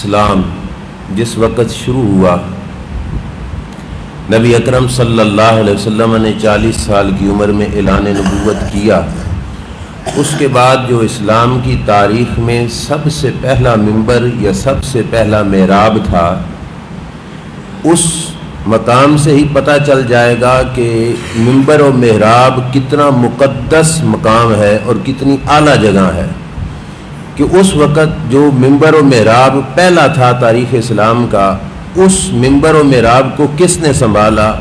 اسلام جس وقت شروع ہوا، نبی اکرم صلی اللہ علیہ وسلم نے 40 سال کی عمر میں اعلان نبوت کیا، اس کے بعد جو اسلام کی تاریخ میں سب سے پہلا منبر یا سب سے پہلا محراب تھا، اس مقام سے ہی پتہ چل جائے گا کہ منبر و محراب کتنا مقدس مقام ہے اور کتنی اعلیٰ جگہ ہے، کہ اس وقت جو منبر و محراب پہلا تھا تاریخ اسلام کا، اس منبر و محراب کو کس نے سنبھالا؟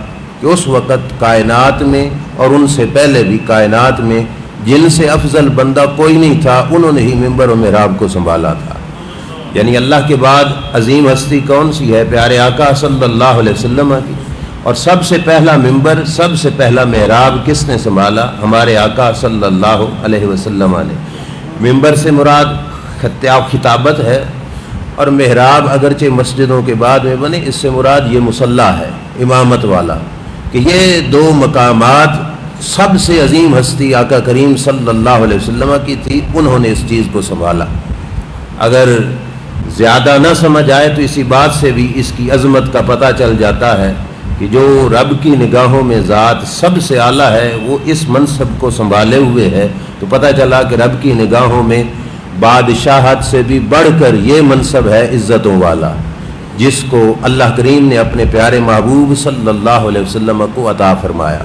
کہ اس وقت کائنات میں اور ان سے پہلے بھی کائنات میں جن سے افضل بندہ کوئی نہیں تھا، انہوں نے ہی منبر و محراب کو سنبھالا تھا۔ یعنی اللہ کے بعد عظیم ہستی کون سی ہے؟ پیارے آقا صلی اللہ علیہ وسلم کی، اور سب سے پہلا منبر، سب سے پہلا محراب کس نے سنبھالا؟ ہمارے آقا صلی اللہ علیہ وسلم نے۔ منبر سے مراد خطابت ہے، اور محراب اگرچہ مسجدوں کے بعد میں بنے، اس سے مراد یہ مصلی ہے، امامت والا، کہ یہ دو مقامات سب سے عظیم ہستی آقا کریم صلی اللہ علیہ وسلم کی تھی، انہوں نے اس چیز کو سنبھالا۔ اگر زیادہ نہ سمجھ آئے تو اسی بات سے بھی اس کی عظمت کا پتہ چل جاتا ہے کہ جو رب کی نگاہوں میں ذات سب سے اعلیٰ ہے، وہ اس منصب کو سنبھالے ہوئے ہے، تو پتہ چلا کہ رب کی نگاہوں میں بادشاہت سے بھی بڑھ کر یہ منصب ہے عزتوں والا، جس کو اللہ کریم نے اپنے پیارے محبوب صلی اللہ علیہ وسلم کو عطا فرمایا۔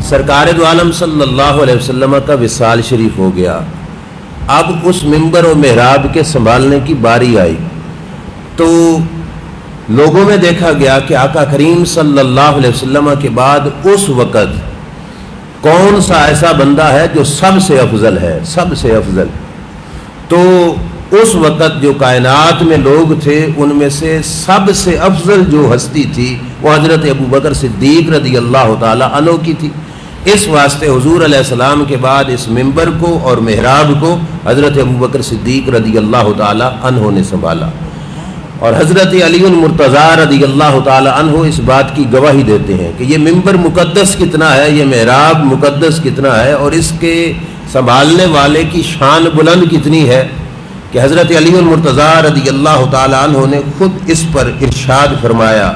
سرکار دو عالم صلی اللہ علیہ وسلم کا وصال شریف ہو گیا، اب اس منبر و محراب کے سنبھالنے کی باری آئی، تو لوگوں میں دیکھا گیا کہ آقا کریم صلی اللہ علیہ وسلم کے بعد اس وقت کون سا ایسا بندہ ہے جو سب سے افضل ہے، سب سے افضل۔ تو اس وقت جو کائنات میں لوگ تھے، ان میں سے سب سے افضل جو ہستی تھی وہ حضرت ابوبکر صدیق رضی اللہ تعالی عنہ کی تھی۔ اس واسطے حضور علیہ السلام کے بعد اس منبر کو اور محراب کو حضرت ابوبکر صدیق رضی اللہ تعالی عنہ نے سنبھالا، اور حضرت علی المرتضیٰ رضی اللہ تعالی عنہ اس بات کی گواہی دیتے ہیں کہ یہ منبر مقدس کتنا ہے، یہ محراب مقدس کتنا ہے، اور اس کے سنبھالنے والے کی شان بلند کتنی ہے، کہ حضرت علی المرتضیٰ رضی اللہ تعالی عنہ نے خود اس پر ارشاد فرمایا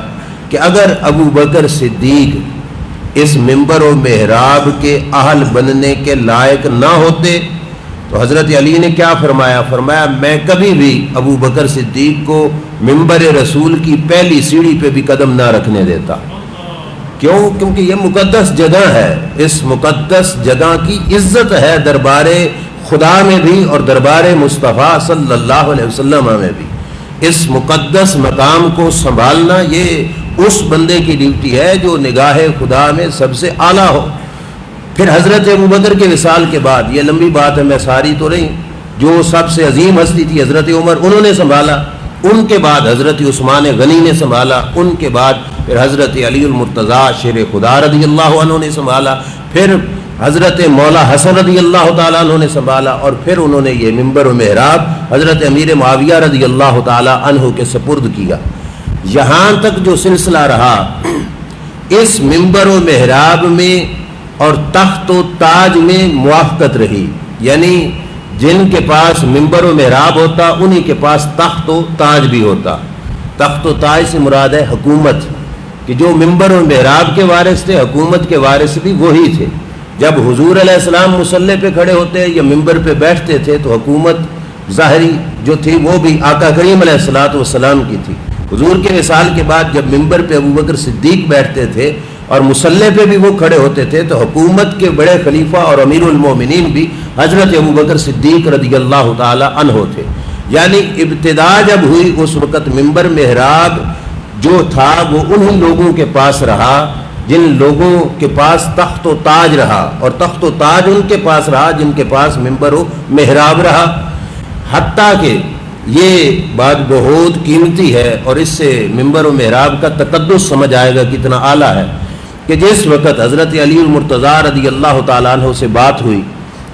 کہ اگر ابوبکر صدیق اس منبر و محراب کے اہل بننے کے لائق نہ ہوتے تو حضرت علی نے کیا فرمایا؟ فرمایا میں کبھی بھی ابوبکر صدیق کو منبر رسول کی پہلی سیڑھی پہ بھی قدم نہ رکھنے دیتا۔ کیوں؟ کیونکہ یہ مقدس جگہ ہے، اس مقدس جگہ کی عزت ہے دربار خدا میں بھی اور دربار مصطفیٰ صلی اللہ علیہ وسلم میں بھی۔ اس مقدس مقام کو سنبھالنا یہ اس بندے کی ڈیوٹی ہے جو نگاہ خدا میں سب سے اعلیٰ ہو۔ پھر حضرت ابوبکر کے وصال کے بعد، یہ لمبی بات ہے میں ساری تو نہیں، جو سب سے عظیم ہستی تھی حضرت عمر، انہوں نے سنبھالا، ان کے بعد حضرت عثمان غنی نے سنبھالا، ان کے بعد پھر حضرت علی المرتضیٰ شیر خدا رضی اللہ عنہ نے سنبھالا، پھر حضرت مولا حسن رضی اللہ تعالیٰ عنہ نے سنبھالا، اور پھر انہوں نے یہ منبر و محراب حضرت امیر معاویہ رضی اللہ تعالیٰ عنہ کے سپرد کیا۔ یہاں تک جو سلسلہ رہا، اس منبر و محراب میں اور تخت و تاج میں موافقت رہی، یعنی جن کے پاس منبر و محراب ہوتا انہی کے پاس تخت و تاج بھی ہوتا۔ تخت و تاج سے مراد ہے حکومت، کہ جو منبر و محراب کے وارث تھے، حکومت کے وارث بھی وہی تھے۔ جب حضور علیہ السلام مصلی پہ کھڑے ہوتے یا منبر پہ بیٹھتے تھے تو حکومت ظاہری جو تھی وہ بھی آقا کریم علیہ السلام کی تھی۔ حضور کے وصال کے بعد جب منبر پہ ابوبکر صدیق بیٹھتے تھے اور مصلی پہ بھی وہ کھڑے ہوتے تھے تو حکومت کے بڑے خلیفہ اور امیر المومنین بھی حضرت ابوبکر صدیق رضی اللہ تعالی عنہ تھے۔ یعنی ابتدا جب ہوئی اس وقت منبر محراب جو تھا وہ انہی لوگوں کے پاس رہا جن لوگوں کے پاس تخت و تاج رہا، اور تخت و تاج ان کے پاس رہا جن کے پاس منبر و محراب رہا۔ حتیٰ کہ یہ بات بہت قیمتی ہے، اور اس سے منبر و محراب کا تقدس سمجھ آئے گا کتنا اعلیٰ ہے، کہ جس وقت حضرت علی المرتضیٰ رضی اللہ تعالیٰ عنہ سے بات ہوئی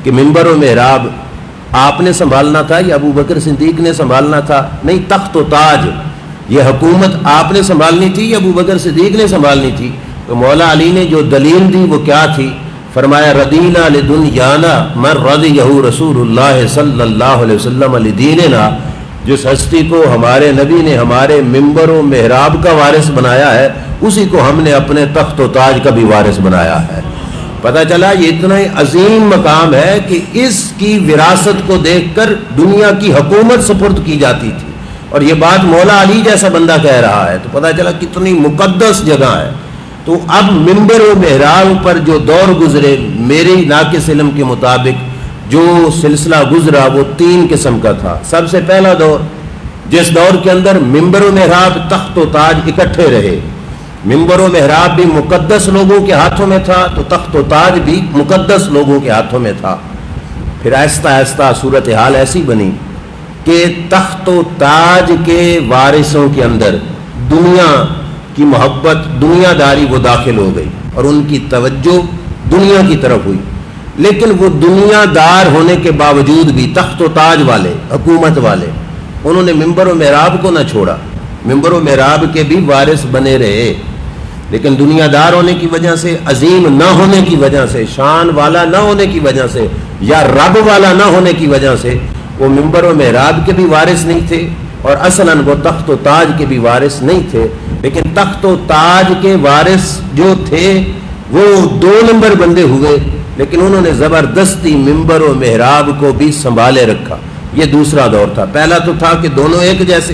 کہ منبر و محراب آپ نے سنبھالنا تھا یا ابوبکر صدیق نے سنبھالنا تھا؟ نہیں، تخت و تاج یہ حکومت آپ نے سنبھالنی تھی یا ابوبکر صدیق نے سنبھالنی تھی؟ تو مولا علی نے جو دلیل دی وہ کیا تھی؟ فرمایا ردینا لدنیانا من رضیہ رسول اللہ صلی اللہ علیہ وسلم لدیننا جس ہستی کو ہمارے نبی نے ہمارے ممبر و محراب کا وارث بنایا ہے، اسی کو ہم نے اپنے تخت و تاج کا بھی وارث بنایا ہے۔ پتہ چلا یہ اتنا ہی عظیم مقام ہے کہ اس کی وراثت کو دیکھ کر دنیا کی حکومت سپرد کی جاتی تھی، اور یہ بات مولا علی جیسا بندہ کہہ رہا ہے، تو پتہ چلا کتنی مقدس جگہ ہے۔ تو اب ممبر و محراب پر جو دور گزرے، میری ناقص علم کے مطابق جو سلسلہ گزرا وہ 3 قسم کا تھا۔ سب سے پہلا دور، جس دور کے اندر ممبر و محراب، تخت و تاج اکٹھے رہے، ممبر و محراب بھی مقدس لوگوں کے ہاتھوں میں تھا تو تخت و تاج بھی مقدس لوگوں کے ہاتھوں میں تھا۔ پھر آہستہ آہستہ صورتحال ایسی بنی کہ تخت و تاج کے وارثوں کے اندر دنیا کی محبت، دنیا داری وہ داخل ہو گئی اور ان کی توجہ دنیا کی طرف ہوئی۔ لیکن وہ دنیا دار ہونے کے باوجود بھی تخت و تاج والے، حکومت والے، انہوں نے ممبر و محراب کو نہ چھوڑا، ممبر و محراب کے بھی وارث بنے رہے، لیکن دنیا دار ہونے کی وجہ سے، عظیم نہ ہونے کی وجہ سے، شان والا نہ ہونے کی وجہ سے، یا رب والا نہ ہونے کی وجہ سے وہ ممبر و محراب کے بھی وارث نہیں تھے، اور اصلاً وہ تخت و تاج کے بھی وارث نہیں تھے۔ لیکن تخت و تاج کے وارث جو تھے وہ 2 نمبر بندے ہوئے، لیکن انہوں نے زبردستی ممبر و محراب کو بھی سنبھالے رکھا۔ یہ دوسرا دور تھا۔ پہلا تو تھا کہ دونوں ایک جیسے،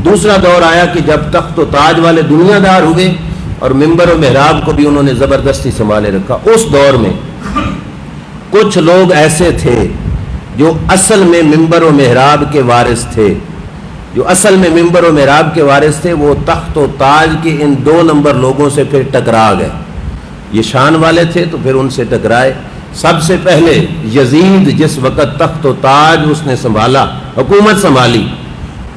دوسرا دور آیا کہ جب تخت و تاج والے دنیا دار ہوئے اور ممبر و محراب کو بھی انہوں نے زبردستی سنبھالے رکھا۔ اس دور میں کچھ لوگ ایسے تھے جو اصل میں ممبر و محراب کے وارث تھے، جو اصل میں ممبر و محراب کے وارث تھے، وہ تخت و تاج کے ان 2 نمبر لوگوں سے پھر ٹکرا گئے۔ یہ شان والے تھے تو پھر ان سے ٹکرائے۔ سب سے پہلے یزید جس وقت تخت و تاج اس نے سنبھالا، حکومت سنبھالی،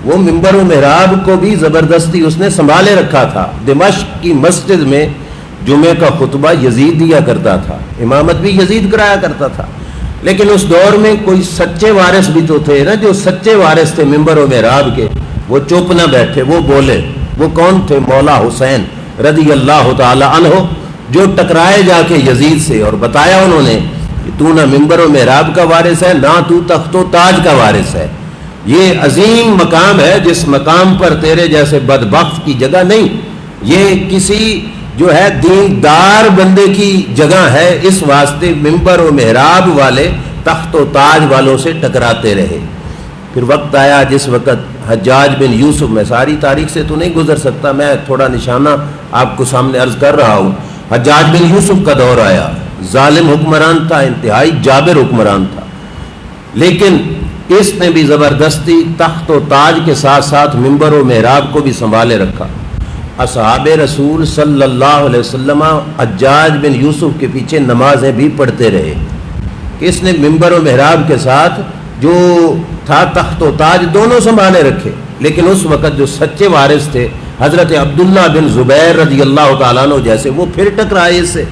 وہ ممبر و محراب کو بھی زبردستی اس نے سنبھالے رکھا تھا۔ دمشق کی مسجد میں جمعے کا خطبہ یزید دیا کرتا تھا، امامت بھی یزید کرایا کرتا تھا۔ لیکن اس دور میں کوئی سچے وارث بھی تو تھے نا، جو سچے وارث تھے ممبر و محراب کے، وہ چپ نہ بیٹھے، وہ بولے۔ وہ کون تھے؟ مولا حسین رضی اللہ تعالی عنہ، جو ٹکرائے جا کے یزید سے، اور بتایا انہوں نے کہ تو نہ ممبر و محراب کا وارث ہے، نہ تو تخت و تاج کا وارث ہے۔ یہ عظیم مقام ہے جس مقام پر تیرے جیسے بدبخت کی جگہ نہیں، یہ کسی جو ہے دیندار بندے کی جگہ ہے۔ اس واسطے ممبر و محراب والے تخت و تاج والوں سے ٹکراتے رہے۔ پھر وقت آیا جس وقت حجاج بن یوسف، میں ساری تاریخ سے تو نہیں گزر سکتا، میں تھوڑا نشانہ آپ کو سامنے عرض کر رہا ہوں۔ حجاج بن یوسف کا دور آیا، ظالم حکمران تھا، انتہائی جابر حکمران تھا، لیکن اس نے بھی زبردستی تخت و تاج کے ساتھ ساتھ ممبر و محراب کو بھی سنبھالے رکھا۔ اصحاب رسول صلی اللہ علیہ وسلم حجاج بن یوسف کے پیچھے نمازیں بھی پڑھتے رہے کہ اس نے ممبر و محراب کے ساتھ جو تھا تخت و تاج دونوں سنبھالے رکھے۔ لیکن اس وقت جو سچے وارث تھے حضرت عبداللہ بن زبیر رضی اللہ تعالیٰ عنہ جیسے، وہ پھر ٹکرائے اس سے۔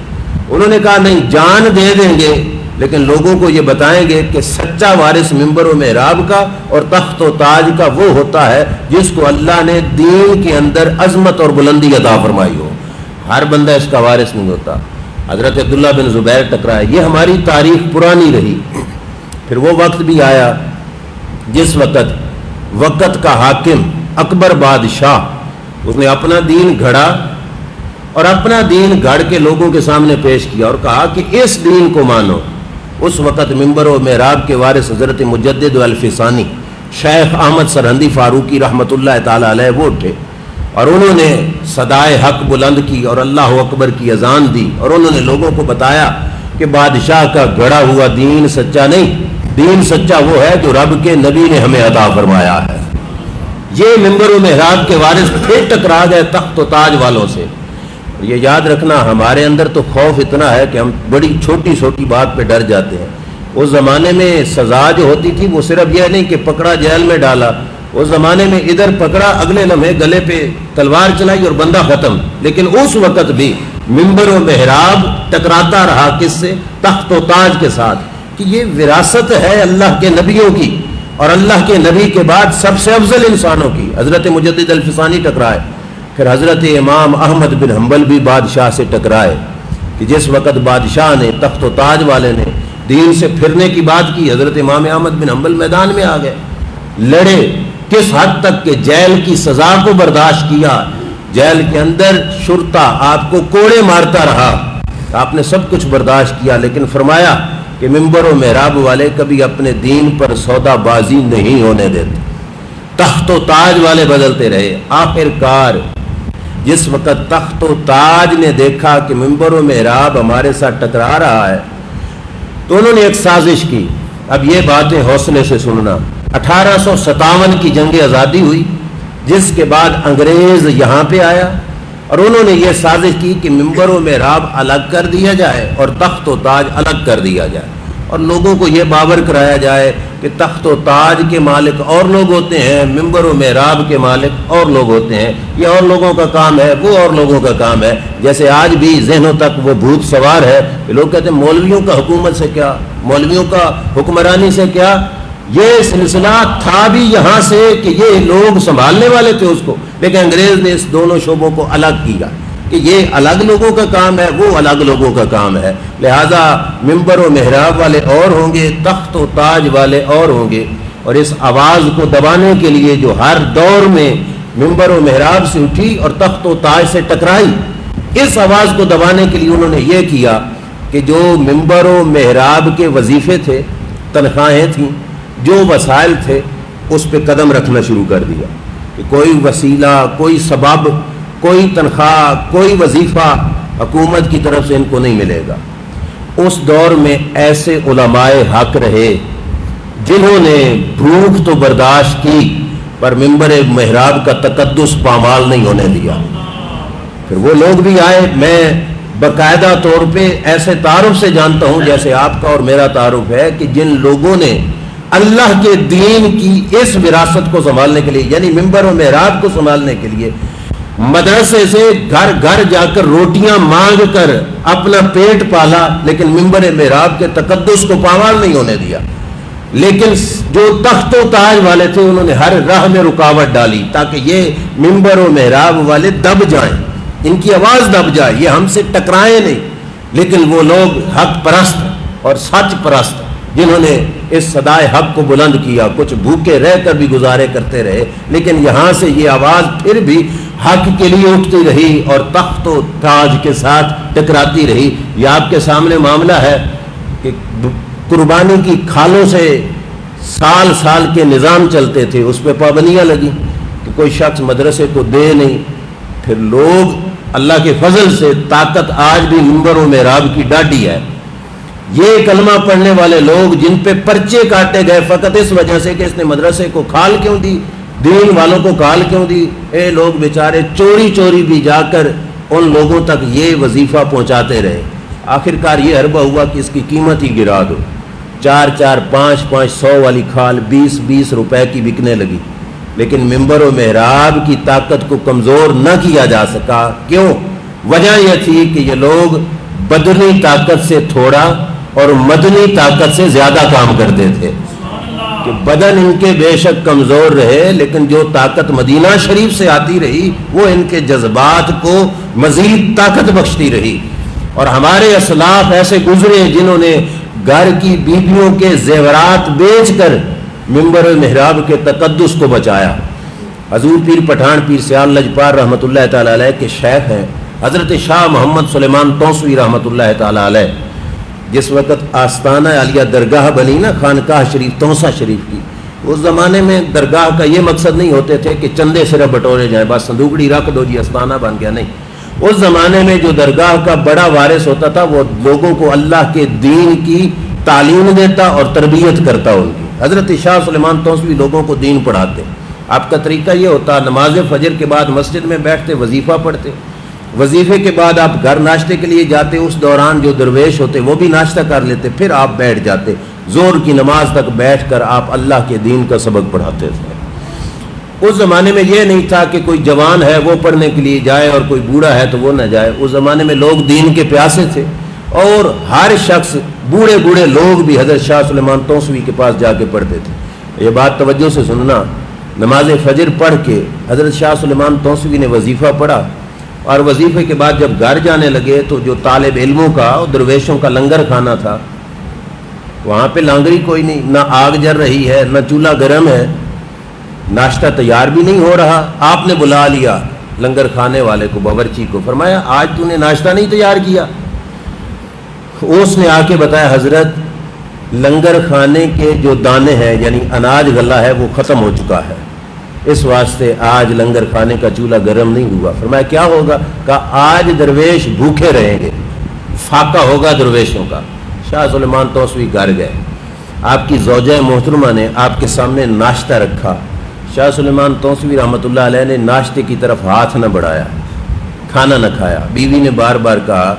انہوں نے کہا نہیں، جان دے دیں گے لیکن لوگوں کو یہ بتائیں گے کہ سچا وارث ممبر و محراب کا اور تخت و تاج کا وہ ہوتا ہے جس کو اللہ نے دین کے اندر عظمت اور بلندی عطا فرمائی ہو، ہر بندہ اس کا وارث نہیں ہوتا۔ حضرت عبداللہ بن زبیر ٹکرائے۔ یہ ہماری تاریخ پرانی رہی۔ پھر وہ وقت بھی آیا جس وقت کا حاکم اکبر بادشاہ، اس نے اپنا دین گھڑا اور اپنا دین گھڑ کے لوگوں کے سامنے پیش کیا اور کہا کہ اس دین کو مانو۔ اس وقت ممبر و محراب کے وارث حضرت مجدد الفسانی شیخ احمد سرہندی فاروقی رحمۃ اللہ تعالی علیہ وہ اٹھے اور انہوں نے صدائے حق بلند کی اور اللہ اکبر کی اذان دی، اور انہوں نے لوگوں کو بتایا کہ بادشاہ کا گھڑا ہوا دین سچا نہیں، دین سچا وہ ہے جو رب کے نبی نے ہمیں عطا فرمایا ہے۔ یہ ممبر و محراب کے وارث پھر ٹکرا گئے تخت و تاج والوں سے۔ یہ یاد رکھنا، ہمارے اندر تو خوف اتنا ہے کہ ہم بڑی چھوٹی چھوٹی بات پہ ڈر جاتے ہیں۔ اس زمانے میں سزا جو ہوتی تھی وہ صرف یہ نہیں کہ پکڑا جیل میں ڈالا، اس زمانے میں ادھر پکڑا اگلے لمحے گلے پہ تلوار چلائی اور بندہ ختم۔ لیکن اس وقت بھی ممبر و محراب ٹکراتا رہا کس سے؟ تخت و تاج کے ساتھ، کہ یہ وراثت ہے اللہ کے نبیوں کی، اور اللہ کے نبی کے بعد سب سے افضل انسانوں کی۔ حضرت مجدد الفسانی ٹکرائے، پھر حضرت امام احمد بن حنبل بھی بادشاہ سے ٹکرائے، کہ جس وقت بادشاہ نے، تخت و تاج والے نے دین سے پھرنے کی بات کی، حضرت امام احمد بن حنبل میدان میں آ گئے، لڑے، کس حد تک کہ جیل کی سزا کو برداشت کیا، جیل کے اندر شرطا آپ کو کوڑے مارتا رہا، آپ نے سب کچھ برداشت کیا، لیکن فرمایا کہ منبر و محراب والے کبھی اپنے دین پر سودا بازی نہیں ہونے دیتے، تخت و تاج والے بدلتے رہے۔ آخر کار جس وقت تخت و تاج نے دیکھا کہ منبر و محراب ہمارے ساتھ ٹکرا رہا ہے تو انہوں نے ایک سازش کی۔ اب یہ باتیں حوصلے سے سننا، 1857 کی جنگ آزادی ہوئی، جس کے بعد انگریز یہاں پہ آیا اور انہوں نے یہ سازش کی کہ منبر و محراب الگ کر دیا جائے اور تخت و تاج الگ کر دیا جائے، اور لوگوں کو یہ باور کرایا جائے کہ تخت و تاج کے مالک اور لوگ ہوتے ہیں، منبر و محراب کے مالک اور لوگ ہوتے ہیں، یہ اور لوگوں کا کام ہے، وہ اور لوگوں کا کام ہے۔ جیسے آج بھی ذہنوں تک وہ بھوت سوار ہے کہ لوگ کہتے ہیں مولویوں کا حکومت سے کیا، مولویوں کا حکمرانی سے کیا۔ یہ سلسلہ تھا بھی یہاں سے کہ یہ لوگ سنبھالنے والے تھے اس کو، لیکن انگریز نے اس دونوں شعبوں کو الگ کیا کہ یہ الگ لوگوں کا کام ہے، وہ الگ لوگوں کا کام ہے، لہذا منبر و محراب والے اور ہوں گے، تخت و تاج والے اور ہوں گے۔ اور اس آواز کو دبانے کے لیے جو ہر دور میں منبر و محراب سے اٹھی اور تخت و تاج سے ٹکرائی، اس آواز کو دبانے کے لیے انہوں نے یہ کیا کہ جو منبر و محراب کے وظیفے تھے، تنخواہیں تھیں، جو وسائل تھے، اس پہ قدم رکھنا شروع کر دیا کہ کوئی وسیلہ، کوئی سبب، کوئی تنخواہ، کوئی وظیفہ حکومت کی طرف سے ان کو نہیں ملے گا۔ اس دور میں ایسے علماء حق رہے جنہوں نے بھوک تو برداشت کی پر منبر محراب کا تقدس پامال نہیں ہونے دیا۔ پھر وہ لوگ بھی آئے، میں باقاعدہ طور پہ ایسے تعارف سے جانتا ہوں جیسے آپ کا اور میرا تعارف ہے کہ جن لوگوں نے اللہ کے دین کی اس وراثت کو سنبھالنے کے لیے، یعنی منبر و محراب کو سنبھالنے کے لیے مدرسے سے گھر گھر جا کر روٹیاں مانگ کر اپنا پیٹ پالا، لیکن منبر محراب کے تقدس کو پامال نہیں ہونے دیا۔ لیکن جو تخت و تاج والے تھے انہوں نے ہر راہ میں رکاوٹ ڈالی تاکہ یہ منبر و محراب والے دب جائیں، ان کی آواز دب جائے، یہ ہم سے ٹکرائیں نہیں۔ لیکن وہ لوگ حق پرست اور سچ پرست جنہوں نے اس صدائے حق کو بلند کیا، کچھ بھوکے رہ کر بھی گزارے کرتے رہے، لیکن یہاں سے یہ آواز پھر بھی حق کے لیے اٹھتی رہی اور تخت و تاج کے ساتھ ٹکراتی رہی۔ یہ آپ کے سامنے معاملہ ہے کہ قربانی کی کھالوں سے سال سال کے نظام چلتے تھے، اس پہ پابندیاں لگی کہ کوئی شخص مدرسے کو دے نہیں۔ پھر لوگ اللہ کے فضل سے طاقت آج بھی منبر و محراب کی ڈاڈی ہے۔ یہ کلمہ پڑھنے والے لوگ جن پہ پرچے کاٹے گئے فقط اس وجہ سے کہ اس نے مدرسے کو کھال کیوں دی، دین والوں کو کھال کیوں دی، اے لوگ بیچارے چوری چوری بھی جا کر ان لوگوں تک یہ وظیفہ پہنچاتے رہے۔ آخر کار یہ حربہ ہوا کہ اس کی قیمت ہی گرا دو، 4 5 500 والی کھال 20 روپے کی بکنے لگی، لیکن منبر و محراب کی طاقت کو کمزور نہ کیا جا سکا۔ کیوں؟ وجہ یہ تھی کہ یہ لوگ بدنی طاقت سے تھوڑا اور مدنی طاقت سے زیادہ کام کرتے تھے، کہ بدن ان کے بے شک کمزور رہے لیکن جو طاقت مدینہ شریف سے آتی رہی وہ ان کے جذبات کو مزید طاقت بخشتی رہی۔ اور ہمارے اسلاف ایسے گزرے جنہوں نے گھر کی بیویوں کے زیورات بیچ کر منبر محراب کے تقدس کو بچایا۔ حضور پیر پٹھان پیر سیال لجپار رحمۃ اللہ تعالی علیہ کے شیخ ہیں حضرت شاہ محمد سلیمان توسوی رحمۃ اللہ تعالی علیہ۔ جس وقت آستانہ عالیہ درگاہ بنی نا خانقاہ شریف توسا شریف کی، اس زمانے میں درگاہ کا یہ مقصد نہیں ہوتے تھے کہ چندے صرف بٹورے جائیں، بس صندوقڑی رکھ دو جی آستانہ بن گیا، نہیں۔ اس زمانے میں جو درگاہ کا بڑا وارث ہوتا تھا وہ لوگوں کو اللہ کے دین کی تعلیم دیتا اور تربیت کرتا ان کی۔ حضرت شاہ سلیمان توسوی لوگوں کو دین پڑھاتے۔ آپ کا طریقہ یہ ہوتا، نماز فجر کے بعد مسجد میں بیٹھتے وظیفہ پڑھتے، وظیفے کے بعد آپ گھر ناشتے کے لیے جاتے، اس دوران جو درویش ہوتے وہ بھی ناشتہ کر لیتے، پھر آپ بیٹھ جاتے، زور کی نماز تک بیٹھ کر آپ اللہ کے دین کا سبق پڑھاتے تھے۔ اس زمانے میں یہ نہیں تھا کہ کوئی جوان ہے وہ پڑھنے کے لیے جائے اور کوئی بوڑھا ہے تو وہ نہ جائے۔ اس زمانے میں لوگ دین کے پیاسے تھے اور ہر شخص، بوڑھے بوڑھے لوگ بھی حضرت شاہ سلیمان توسوی کے پاس جا کے پڑھتے تھے۔ یہ بات توجہ سے سننا، نماز فجر پڑھ کے حضرت شاہ سلیمان توسوی نے وظیفہ پڑھا، اور وظیفے کے بعد جب گھر جانے لگے تو جو طالب علموں کا اور درویشوں کا لنگر کھانا تھا، وہاں پہ لانگری کوئی نہیں، نہ آگ جل رہی ہے، نہ چولہا گرم ہے، ناشتہ تیار بھی نہیں ہو رہا، آپ نے بلا لیا لنگر کھانے والے کو، باورچی کو، فرمایا آج تو نے ناشتہ نہیں تیار کیا؟ اس نے آ کے بتایا حضرت لنگر کھانے کے جو دانے ہیں یعنی اناج غلہ ہے وہ ختم ہو چکا ہے، اس واسطے آج لنگر کھانے کا چولہا گرم نہیں ہوا۔ فرمایا کیا ہوگا؟ کہا آج درویش بھوکے رہیں گے، فاقہ ہوگا درویشوں کا۔ شاہ سلیمان توسوی گھر گئے، آپ کی زوجہ محترمہ نے آپ کے سامنے ناشتہ رکھا، شاہ سلیمان توسوی رحمۃ اللہ علیہ نے ناشتے کی طرف ہاتھ نہ بڑھایا، کھانا نہ کھایا۔ بیوی نے بار بار کہا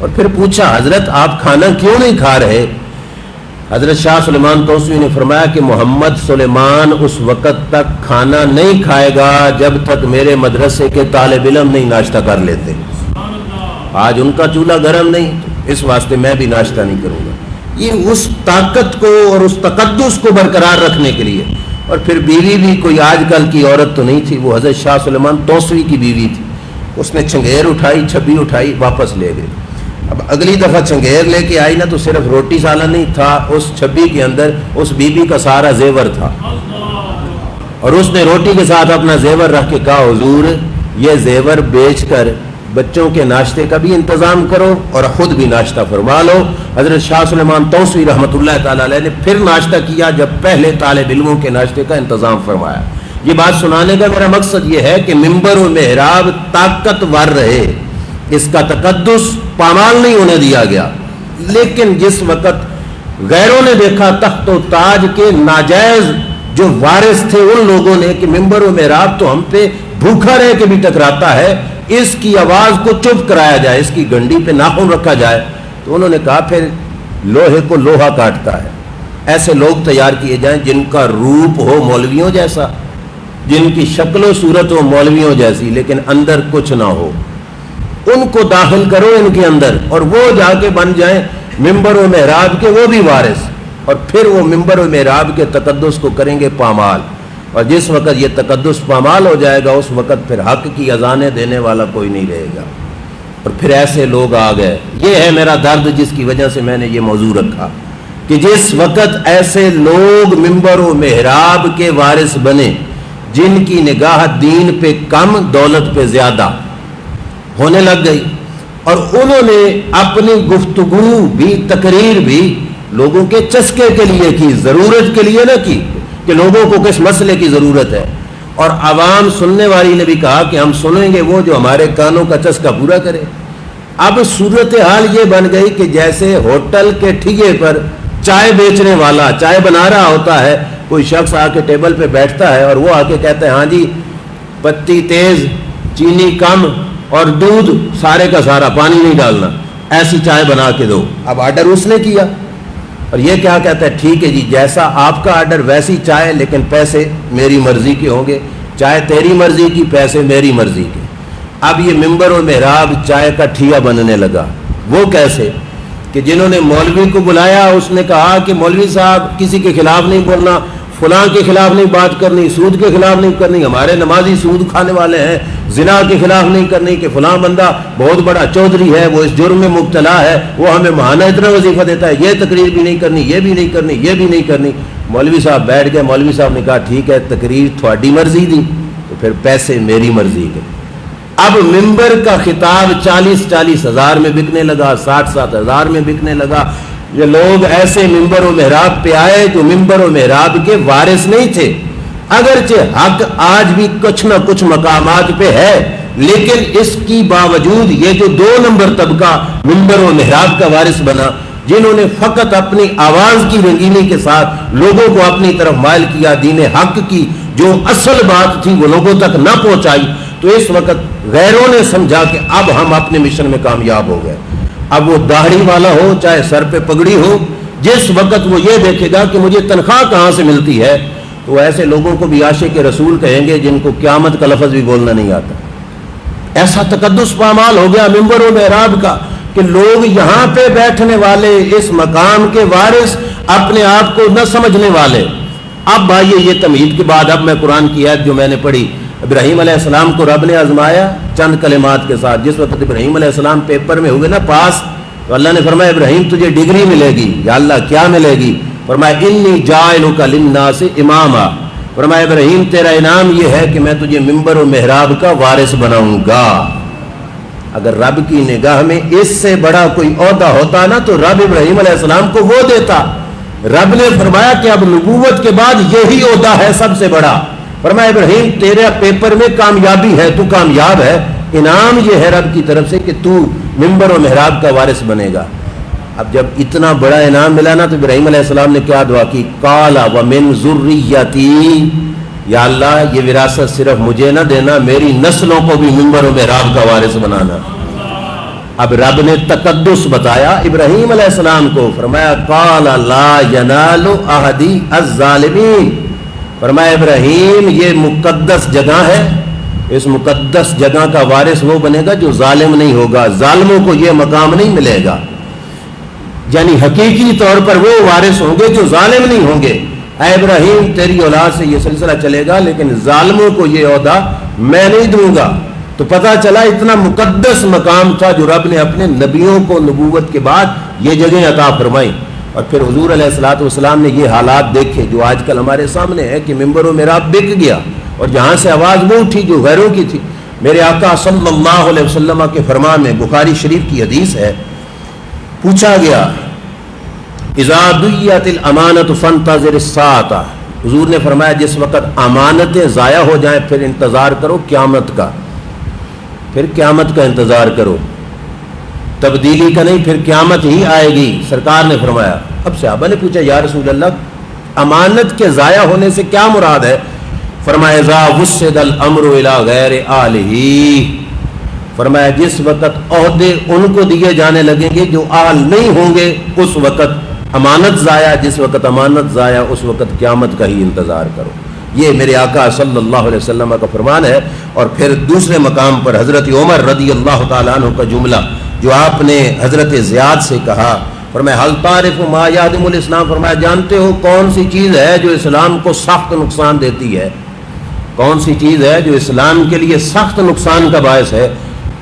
اور پھر پوچھا حضرت آپ کھانا کیوں نہیں کھا رہے؟ حضرت شاہ سلیمان توسوی نے فرمایا کہ محمد سلیمان اس وقت تک کھانا نہیں کھائے گا جب تک میرے مدرسے کے طالب علم نہیں ناشتہ کر لیتے۔ آج ان کا چولہا گرم نہیں، اس واسطے میں بھی ناشتہ نہیں کروں گا۔ یہ اس طاقت کو اور اس تقدس کو برقرار رکھنے کے لیے۔ اور پھر بیوی بھی کوئی آج کل کی عورت تو نہیں تھی، وہ حضرت شاہ سلیمان توسوی کی بیوی تھی، اس نے چنگیر اٹھائی، چھبی اٹھائی، واپس لے گئی۔ اب اگلی دفعہ چنگیر لے کے آئی نا تو صرف روٹی سالن نہیں تھا، اس چھبی کے اندر اس بیوی کا سارا زیور تھا، اور اس نے روٹی کے ساتھ اپنا زیور رکھ کے کہا حضور یہ زیور بیچ کر بچوں کے ناشتے کا بھی انتظام کرو اور خود بھی ناشتہ فرما لو۔ حضرت شاہ سلیمان توسوی رحمۃ اللہ تعالی علیہ نے پھر ناشتہ کیا جب پہلے طالب علموں کے ناشتے کا انتظام فرمایا۔ یہ بات سنانے کا میرا مقصد یہ ہے کہ ممبر و محراب طاقتور رہے، اس کا تقدس پامال نہیں ہونے دیا گیا۔ لیکن جس وقت غیروں نے دیکھا تخت و تاج کے ناجائز جو وارث تھے ان لوگوں نے کہ ممبر و محراب تو ہم پہ بھوکا رہ کے بھی ٹکراتا ہے، اس کی آواز کو چپ کرایا جائے، اس کی گنڈی پہ ناخن رکھا جائے، تو انہوں نے کہا پھر لوہے کو لوہا کاٹتا ہے۔ ایسے لوگ تیار کیے جائیں جن کا روپ ہو مولویوں جیسا، جن کی شکل و صورت ہو مولویوں جیسی لیکن اندر کچھ نہ ہو، ان کو داخل کرو ان کے اندر اور وہ جا کے بن جائیں ممبر و محراب کے وہ بھی وارث، اور پھر وہ ممبر و محراب کے تقدس کو کریں گے پامال۔ اور جس وقت یہ تقدس پامال ہو جائے گا اس وقت پھر حق کی اذانیں دینے والا کوئی نہیں رہے گا، اور پھر ایسے لوگ آ گئے۔ یہ ہے میرا درد جس کی وجہ سے میں نے یہ موضوع رکھا کہ جس وقت ایسے لوگ ممبر و محراب کے وارث بنے جن کی نگاہ دین پہ کم دولت پہ زیادہ ہونے لگ گئی، اور انہوں نے اپنی گفتگو بھی تقریر بھی لوگوں کے چسکے کے لیے کی، ضرورت کے لیے نہ کی کہ لوگوں کو کس مسئلے کی ضرورت ہے، اور عوام سننے والی نے بھی کہا کہ ہم سنیں گے وہ جو ہمارے کانوں کا چسکا پورا کرے۔ اب صورتحال یہ بن گئی کہ جیسے ہوٹل کے ٹھیکے پر چائے بیچنے والا چائے بنا رہا ہوتا ہے، کوئی شخص آ کے ٹیبل پہ بیٹھتا ہے اور وہ آ کے کہتا ہے ہاں جی پتی تیز، چینی کم اور دودھ سارے کا سارا، پانی نہیں ڈالنا، ایسی چائے بنا کے دو۔ اب آرڈر اس نے کیا اور یہ کیا کہتا ہے ٹھیک ہے جی جیسا آپ کا آرڈر ویسی چائے، لیکن پیسے میری مرضی کے ہوں گے، چائے تیری مرضی کی، پیسے میری مرضی کے۔ اب یہ ممبر و محراب چائے کا ٹھیا بننے لگا۔ وہ کیسے کہ جنہوں نے مولوی کو بلایا اس نے کہا کہ مولوی صاحب کسی کے خلاف نہیں بولنا، فلاں کے خلاف نہیں بات کرنی، سود کے خلاف نہیں کرنی، ہمارے نمازی سود کھانے والے ہیں، زنا کے خلاف نہیں کرنی کہ فلاں بندہ بہت بڑا چودھری ہے وہ اس جرم میں مبتلا ہے، وہ ہمیں ماہانہ اتنا وظیفہ دیتا ہے، یہ تقریر بھی نہیں کرنی، یہ بھی نہیں کرنی، یہ بھی نہیں کرنی۔ مولوی صاحب بیٹھ گئے، مولوی صاحب نے کہا ٹھیک ہے تقریر تھوڑی مرضی دی تو پھر پیسے میری مرضی کے۔ اب ممبر کا خطاب 40 ہزار میں بکنے لگا، 60 ہزار میں بکنے لگا۔ یہ لوگ ایسے ممبر و محراب پہ آئے جو ممبر و محراب کے وارث نہیں تھے، اگرچہ حق آج بھی کچھ نہ کچھ مقامات پہ ہے، لیکن اس کی باوجود یہ جو 2 نمبر طبقہ ممبر و محراب کا وارث بنا، جنہوں نے فقط اپنی آواز کی رنگینی کے ساتھ لوگوں کو اپنی طرف مائل کیا، دین حق کی جو اصل بات تھی وہ لوگوں تک نہ پہنچائی، تو اس وقت غیروں نے سمجھا کہ اب ہم اپنے مشن میں کامیاب ہو گئے۔ اب وہ داڑھی والا ہو چاہے سر پہ پگڑی ہو، جس وقت وہ یہ دیکھے گا کہ مجھے تنخواہ کہاں سے ملتی ہے، تو ایسے لوگوں کو بھی عاشق رسول کہیں گے جن کو قیامت کا لفظ بھی بولنا نہیں آتا۔ ایسا تقدس پامال ہو گیا ممبر و محراب کا کہ لوگ یہاں پہ بیٹھنے والے اس مقام کے وارث اپنے آپ کو نہ سمجھنے والے۔ اب بھائیے یہ تمہید کے بعد اب میں قرآن کی آیت جو میں نے پڑھی، ابراہیم علیہ السلام کو رب نے آزمایا چند کلمات کے ساتھ۔ جس وقت ابراہیم علیہ السلام پیپر میں ہوئے نا پاس، تو اللہ نے فرمایا ابراہیم تجھے ڈگری ملے گی۔ یا اللہ کیا ملے گی؟ فرمایا انی جاعلک للناس اماما، فرمایا ابراہیم تیرا انعام یہ ہے کہ میں تجھے ممبر و محراب کا وارث بناؤں گا۔ اگر رب کی نگاہ میں اس سے بڑا کوئی عہدہ ہوتا نا تو رب ابراہیم علیہ السلام کو وہ دیتا۔ رب نے فرمایا کہ اب نبوت کے بعد یہی عہدہ ہے سب سے بڑا۔ فرمایا ابراہیم تیرے پیپر میں کامیابی ہے، تو کامیاب ہے، انعام یہ ہے رب کی طرف سے کہ تو ممبر و محراب کا وارث بنے گا۔ اب جب اتنا بڑا انعام ملا نا تو ابراہیم علیہ السلام نے کیا دعا کی؟ قال ومن ذریتی، یا اللہ یہ وراثت صرف مجھے نہ دینا، میری نسلوں کو بھی ممبر و محراب کا وارث بنانا۔ اب رب نے تقدس بتایا ابراہیم علیہ السلام کو، فرمایا قال لا ینال عہدی الظالمین، فرمایا ابراہیم یہ مقدس جگہ ہے، اس مقدس جگہ کا وارث وہ بنے گا جو ظالم نہیں ہوگا، ظالموں کو یہ مقام نہیں ملے گا، یعنی حقیقی طور پر وہ وارث ہوں گے جو ظالم نہیں ہوں گے۔ اے ابراہیم تیری اولاد سے یہ سلسلہ چلے گا لیکن ظالموں کو یہ عہدہ میں نہیں دوں گا۔ تو پتہ چلا اتنا مقدس مقام تھا جو رب نے اپنے نبیوں کو نبوت کے بعد یہ جگہ عطا فرمائی۔ اور پھر حضور علیہ الصلوۃ والسلام نے یہ حالات دیکھے جو آج کل ہمارے سامنے ہے کہ ممبر و محراب بک گیا، اور جہاں سے آواز وہ اٹھی جو غیروں کی تھی۔ میرے آقا صلی اللہ علیہ وسلم کے فرمان میں بخاری شریف کی حدیث ہے، پوچھا گیا اذا ضیعت الامانۃ فانتظر الساعۃ، حضور نے فرمایا جس وقت امانتیں ضائع ہو جائیں پھر انتظار کرو قیامت کا، پھر قیامت کا انتظار کرو، تبدیلی کا نہیں، پھر قیامت ہی آئے گی۔ سرکار نے فرمایا، اب صحابہ نے پوچھا یا رسول اللہ امانت کے ضائع ہونے سے کیا مراد ہے؟ فرمایا اذا وسد الامر الی غیر اہلہ، فرمایا جس وقت عہدے ان کو دیے جانے لگیں گے جو اہل نہیں ہوں گے اس وقت امانت ضائع، جس وقت امانت ضائع اس وقت قیامت کا ہی انتظار کرو۔ یہ میرے آقا صلی اللہ علیہ وسلم کا فرمان ہے۔ اور پھر دوسرے مقام پر حضرت عمر رضی اللہ تعالیٰ عنہ کا جملہ جو آپ نے حضرت زیاد سے کہا، فرمایا حل تعرف ما یہدم الاسلام، فرمایا جانتے ہو کون سی چیز ہے جو اسلام کو سخت نقصان دیتی ہے؟ کون سی چیز ہے جو اسلام کے لیے سخت نقصان کا باعث ہے،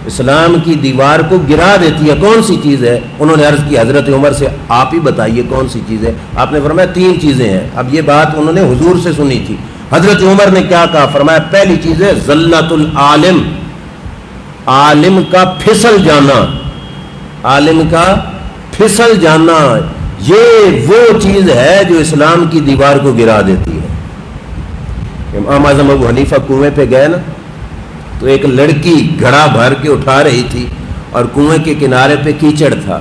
اسلام کی دیوار کو گرا دیتی ہے؟ کون سی چیز ہے؟ انہوں نے عرض کی حضرت عمر سے آپ ہی بتائیے کون سی چیز ہے؟ آپ نے فرمایا 3 چیزیں ہیں۔ اب یہ بات انہوں نے حضور سے سنی تھی۔ حضرت عمر نے کیا کہا؟ فرمایا پہلی چیز ہے ذلت العالم، عالم کا پھسل جانا، عالم کا پھسل جانا، یہ وہ چیز ہے جو اسلام کی دیوار کو گرا دیتی ہے۔ امام اعظم ابو حنیفہ کنویں پہ گئے نا تو ایک لڑکی گھڑا بھر کے اٹھا رہی تھی اور کنویں کے کنارے پہ کیچڑ تھا،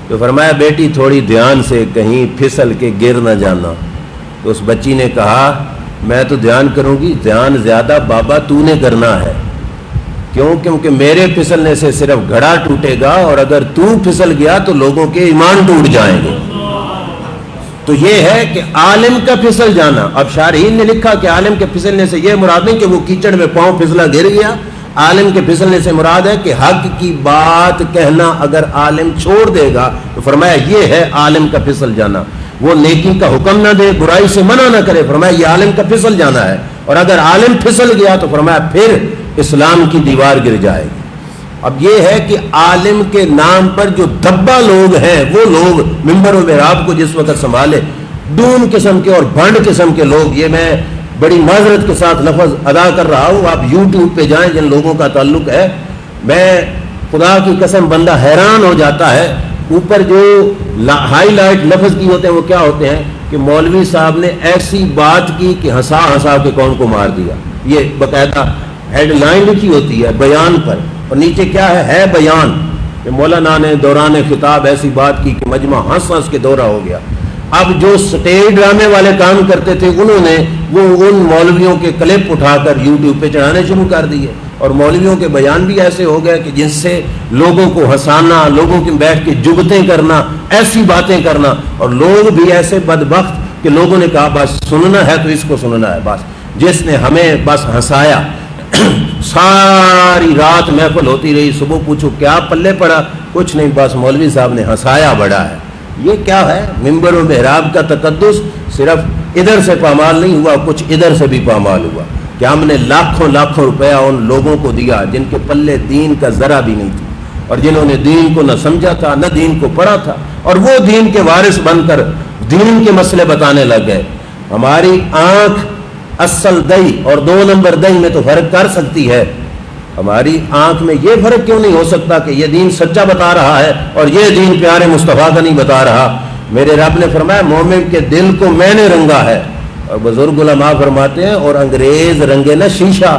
تو فرمایا بیٹی تھوڑی دھیان سے کہیں پھسل کے گر نہ جانا۔ تو اس بچی نے کہا میں تو دھیان کروں گی، دھیان زیادہ بابا تو نے کرنا ہے، کیوں؟ کیونکہ میرے پھسلنے سے صرف گھڑا ٹوٹے گا اور اگر تو پھسل گیا تو لوگوں کے ایمان ٹوٹ جائیں گے۔ تو یہ ہے کہ عالم کا پھسل جانا۔ اب شارحین نے لکھا کہ عالم کے پھسلنے سے یہ مراد نہیں کہ وہ کیچڑ میں پاؤں پھسلا گر گیا، عالم کے پھسلنے سے مراد ہے کہ حق کی بات کہنا اگر عالم چھوڑ دے گا تو فرمایا یہ ہے عالم کا پھسل جانا۔ وہ نیکی کا حکم نہ دے، برائی سے منع نہ کرے، فرمایا یہ عالم کا پھسل جانا ہے، اور اگر عالم پھسل گیا تو فرمایا پھر اسلام کی دیوار گر جائے گی۔ اب یہ ہے کہ عالم کے نام پر جو دبا لوگ ہیں، وہ لوگ ممبر و محراب کو جس وقت سنبھالے، دون قسم کے اور بھنڈ قسم کے لوگ، یہ میں بڑی معذرت کے ساتھ لفظ ادا کر رہا ہوں، آپ یوٹیوب پہ جائیں جن لوگوں کا تعلق ہے، میں خدا کی قسم بندہ حیران ہو جاتا ہے، اوپر جو ہائی لائٹ لفظ کی ہوتے ہیں وہ کیا ہوتے ہیں کہ مولوی صاحب نے ایسی بات کی کہ ہنسا ہنسا کے کون کو مار دیا، یہ باقاعدہ ہیڈ لائن لکھی ہوتی ہے بیان پر، اور نیچے کیا ہے بیان کہ مولانا نے دوران خطاب ایسی بات کی کہ مجمع ہنس ہنس کے دورہ ہو گیا۔ اب جو سٹیج ڈرامے والے کام کرتے تھے انہوں نے وہ ان مولویوں کے کلپ اٹھا کر یوٹیوب پہ چڑھانے شروع کر دیے، اور مولویوں کے بیان بھی ایسے ہو گئے کہ جن سے لوگوں کو ہنسانا، لوگوں کے بیٹھ کے جگتیں کرنا، ایسی باتیں کرنا، اور لوگ بھی ایسے بدبخت کہ لوگوں نے کہا بس سننا ہے تو اس کو سننا ہے، بس جس نے ہمیں بس ہنسایا۔ ساری رات محفل ہوتی رہی، صبح پوچھو کیا پلے پڑا؟ کچھ نہیں، بس مولوی صاحب نے ہنسایا بڑا ہے۔ یہ کیا ہے؟ ممبر و محراب کا تقدس صرف ادھر سے پامال نہیں ہوا، کچھ ادھر سے بھی پامال ہوا کہ ہم نے لاکھوں لاکھوں روپیہ ان لوگوں کو دیا جن کے پلے دین کا ذرا بھی نہیں تھا، اور جنہوں نے دین کو نہ سمجھا تھا نہ دین کو پڑھا تھا، اور وہ دین کے وارث بن کر دین کے مسئلے بتانے لگ گئے۔ ہماری آنکھ اصل دہی اور 2 نمبر دہی میں تو فرق کر سکتی ہے، ہماری آنکھ میں یہ فرق کیوں نہیں ہو سکتا کہ یہ دین سچا بتا رہا ہے اور یہ دین پیارے مصطفیٰ کا نہیں بتا رہا؟ میرے رب نے فرمایا مومن کے دل کو میں نے رنگا ہے، اور بزرگ علماء فرماتے ہیں اور انگریز رنگے نا شیشہ،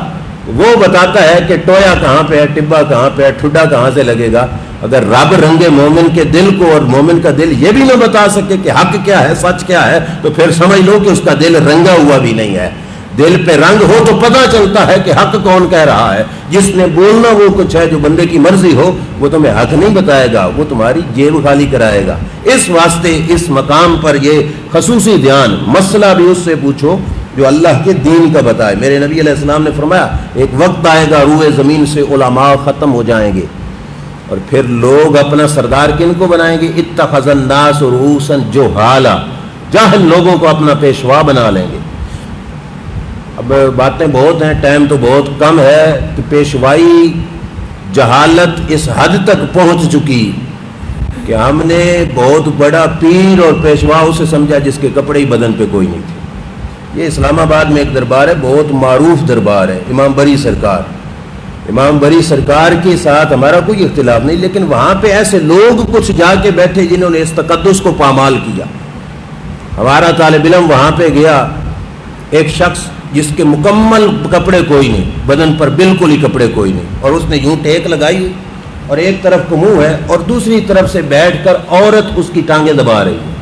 وہ بتاتا ہے کہ ٹویا کہاں پہ ہے، ٹبا کہاں پہ ہے، ٹھڈا کہاں سے لگے گا۔ اگر رب رنگے مومن کے دل کو اور مومن کا دل یہ بھی نہ بتا سکے کہ حق کیا ہے سچ کیا ہے، تو پھر سمجھ لو کہ اس کا دل رنگا ہوا بھی نہیں ہے۔ دل پہ رنگ ہو تو پتہ چلتا ہے کہ حق کون کہہ رہا ہے۔ جس نے بولنا وہ کچھ ہے، جو بندے کی مرضی ہو وہ تمہیں حق نہیں بتائے گا، وہ تمہاری جیب خالی کرائے گا۔ اس واسطے اس مقام پر یہ خصوصی دھیان، مسئلہ بھی اس سے پوچھو جو اللہ کے دین کا بتائے۔ میرے نبی علیہ السلام نے فرمایا ایک وقت آئے گا روئے زمین سے علماء ختم ہو جائیں گے، اور پھر لوگ اپنا سردار کن کو بنائیں گے؟ اتخذ الناس رؤوسا جہالا، جاہل لوگوں کو اپنا پیشوا بنا لیں گے۔ اب باتیں بہت ہیں، ٹائم تو بہت کم ہے کہ پیشوائی جہالت اس حد تک پہنچ چکی کہ ہم نے بہت بڑا پیر اور پیشوا اسے سمجھا جس کے کپڑے ہی بدن پہ کوئی نہیں تھے۔ یہ اسلام آباد میں ایک دربار ہے، بہت معروف دربار ہے، امام بری سرکار۔ امام بری سرکار کے ساتھ ہمارا کوئی اختلاف نہیں، لیکن وہاں پہ ایسے لوگ کچھ جا کے بیٹھے جنہوں نے اس تقدس کو پامال کیا۔ ہمارا طالب علم وہاں پہ گیا، ایک شخص جس کے مکمل کپڑے کوئی نہیں، بدن پر بالکل ہی کپڑے کوئی نہیں، اور اس نے یوں ٹیک لگائی اور ایک طرف کو منہ ہے اور دوسری طرف سے بیٹھ کر عورت اس کی ٹانگیں دبا رہی ہے،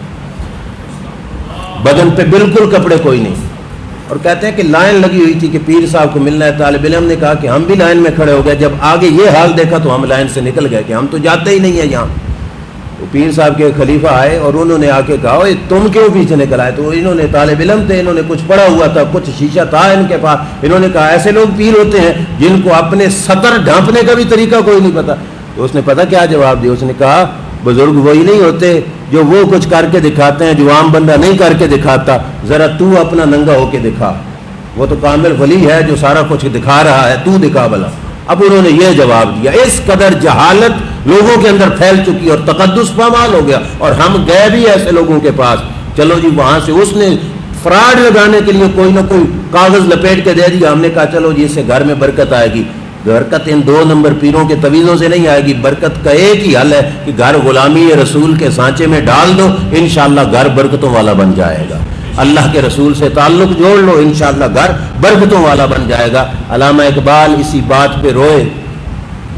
بدن پہ بالکل کپڑے کوئی نہیں، اور کہتے ہیں کہ لائن لگی ہوئی تھی کہ پیر صاحب کو ملنا ہے۔ طالب علم نے کہا کہ ہم بھی لائن میں کھڑے ہو گئے، جب آگے یہ حال دیکھا تو ہم لائن سے نکل گئے کہ ہم تو جاتے ہی نہیں ہیں یہاں۔ تو پیر صاحب کے خلیفہ آئے اور انہوں نے آ کے کہا تم کیوں پیچھے نکل آئے؟ تو انہوں نے طالب علم تھے، انہوں نے کچھ پڑھا ہوا تھا، کچھ شیشہ تھا ان کے پاس، انہوں نے کہا ایسے لوگ پیر ہوتے ہیں جن کو اپنے سطر ڈھانپنے کا بھی طریقہ کوئی نہیں پتا۔ تو اس نے پتہ کیا جواب دیا؟ اس نے کہا بزرگ وہی نہیں ہوتے جو وہ کچھ کر کے دکھاتے ہیں جو عام بندہ نہیں کر کے دکھاتا، ذرا تو اپنا ننگا ہو کے دکھا، وہ تو کامل ولی ہے جو سارا کچھ دکھا رہا ہے، تو دکھا بلا۔ اب انہوں نے یہ جواب دیا، اس قدر جہالت لوگوں کے اندر پھیل چکی اور تقدس پامال ہو گیا، اور ہم گئے بھی ایسے لوگوں کے پاس، چلو جی وہاں سے اس نے فراڈ لگانے کے لیے کوئی نہ کوئی کاغذ لپیٹ کے دے دیا، ہم نے کہا چلو جی اس سے گھر میں برکت آئے گی۔ برکت ان 2 نمبر پیروں کے تویزوں سے نہیں آئے گی، برکت کا ایک ہی حل ہے کہ گھر غلامی رسول کے سانچے میں ڈال دو، انشاءاللہ گھر برکتوں والا بن جائے گا۔ اللہ کے رسول سے تعلق جوڑ لو، انشاءاللہ گھر برکتوں والا بن جائے گا۔ علامہ اقبال اسی بات پہ روئے،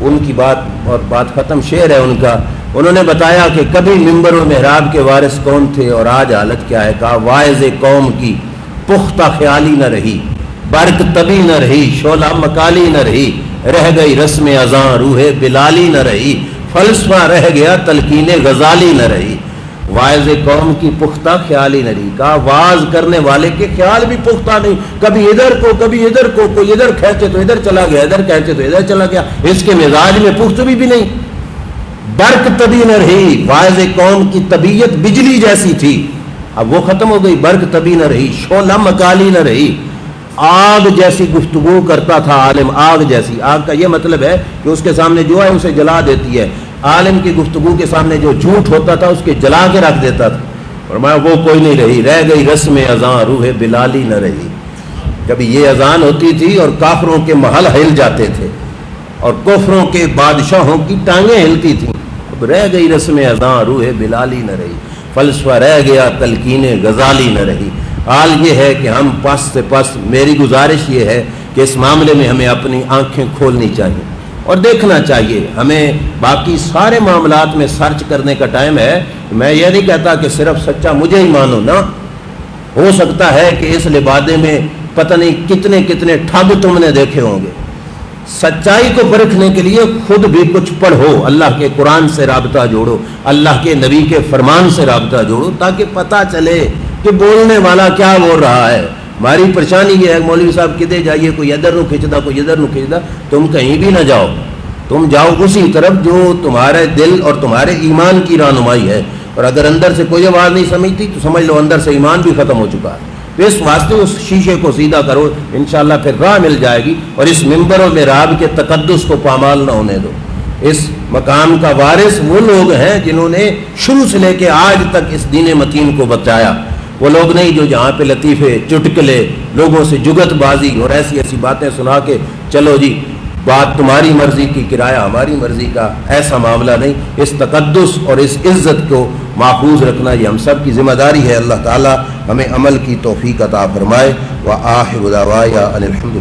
ان کی بات اور بات ختم، شعر ہے ان کا، انہوں نے بتایا کہ کبھی منبر و محراب کے وارث کون تھے اور آج حالت کیا ہے۔ کہا واعظ قوم کی پختہ خیالی نہ رہی، برق طبی نہ رہی، شعلہ مکالی نہ رہی، رہ گئی رسم اذاں روح بلالی نہ رہی، فلسفہ رہ گیا تلقین غزالی نہ رہی۔ واعظ قوم کی پختہ خیال ہی نہیں، کہا واعظ کرنے والے کے خیال بھی پختہ نہیں، کبھی ادھر کو کبھی ادھر کو، کوئی ادھر کھینچے تو ادھر چلا گیا، ادھر کھینچے تو ادھر چلا گیا، اس کے مزاج میں پختگی بھی نہیں۔ برق طبی نہ رہی، واعظ قوم کی طبیعت بجلی جیسی تھی، اب وہ ختم ہو گئی، برق طبی نہ رہی، شعلہ مکالی نہ رہی، آگ جیسی گفتگو کرتا تھا عالم، آگ جیسی۔ آگ کا یہ مطلب ہے کہ اس کے سامنے جو ہے اسے جلا دیتی ہے، عالم کی گفتگو کے سامنے جو جھوٹ ہوتا تھا اس کے جلا کے رکھ دیتا تھا، فرمایا وہ کوئی نہیں رہی، رہ گئی رسم اذاں روح بلالی نہ رہی۔ کبھی یہ اذان ہوتی تھی اور کافروں کے محل ہل جاتے تھے اور کفروں کے بادشاہوں کی ٹانگیں ہلتی تھیں، اب رہ گئی رسم اذاں روح بلالی نہ رہی، فلسفہ رہ گیا تلقین غزالی نہ رہی۔ حال یہ ہے کہ ہم پس سے پس، میری گزارش یہ ہے کہ اس معاملے میں ہمیں اپنی آنکھیں کھولنی چاہیے اور دیکھنا چاہیے۔ ہمیں باقی سارے معاملات میں سرچ کرنے کا ٹائم ہے، میں یہ نہیں کہتا کہ صرف سچا مجھے ہی مانو، نہ ہو سکتا ہے کہ اس لبادے میں پتہ نہیں کتنے کتنے ٹھگ تم نے دیکھے ہوں گے۔ سچائی کو پرکھنے کے لیے خود بھی کچھ پڑھو، اللہ کے قرآن سے رابطہ جوڑو، اللہ کے نبی کے فرمان سے رابطہ جوڑو، تاکہ پتہ چلے کہ بولنے والا کیا بول رہا ہے۔ ہماری پریشانی یہ ہے مولوی صاحب کدے جائیے، کوئی ادھر نو کھچدا کوئی ادھر نو کھچدا، تم کہیں بھی نہ جاؤ، تم جاؤ اسی طرف جو تمہارے دل اور تمہارے ایمان کی رہنمائی ہے، اور اگر اندر سے کوئی آواز نہیں سمجھتی تو سمجھ لو اندر سے ایمان بھی ختم ہو چکا ہے۔ تو اس واسطے اس شیشے کو سیدھا کرو، انشاءاللہ پھر راہ مل جائے گی، اور اس منبر و محراب کے تقدس کو پامال نہ ہونے دو۔ اس مقام کا وارث وہ لوگ ہیں جنہوں نے شروع سے لے کے آج تک اس دین متین کو بچایا، وہ لوگ نہیں جو جہاں پہ لطیفے چٹکلے لوگوں سے جگت بازی اور ایسی ایسی باتیں سنا کے چلو جی بات تمہاری مرضی کی کرایہ ہماری مرضی کا، ایسا معاملہ نہیں۔ اس تقدس اور اس عزت کو محفوظ رکھنا یہ ہم سب کی ذمہ داری ہے۔ اللہ تعالی ہمیں عمل کی توفیق عطا فرمائے۔ وآخر دعوانا ان الحمد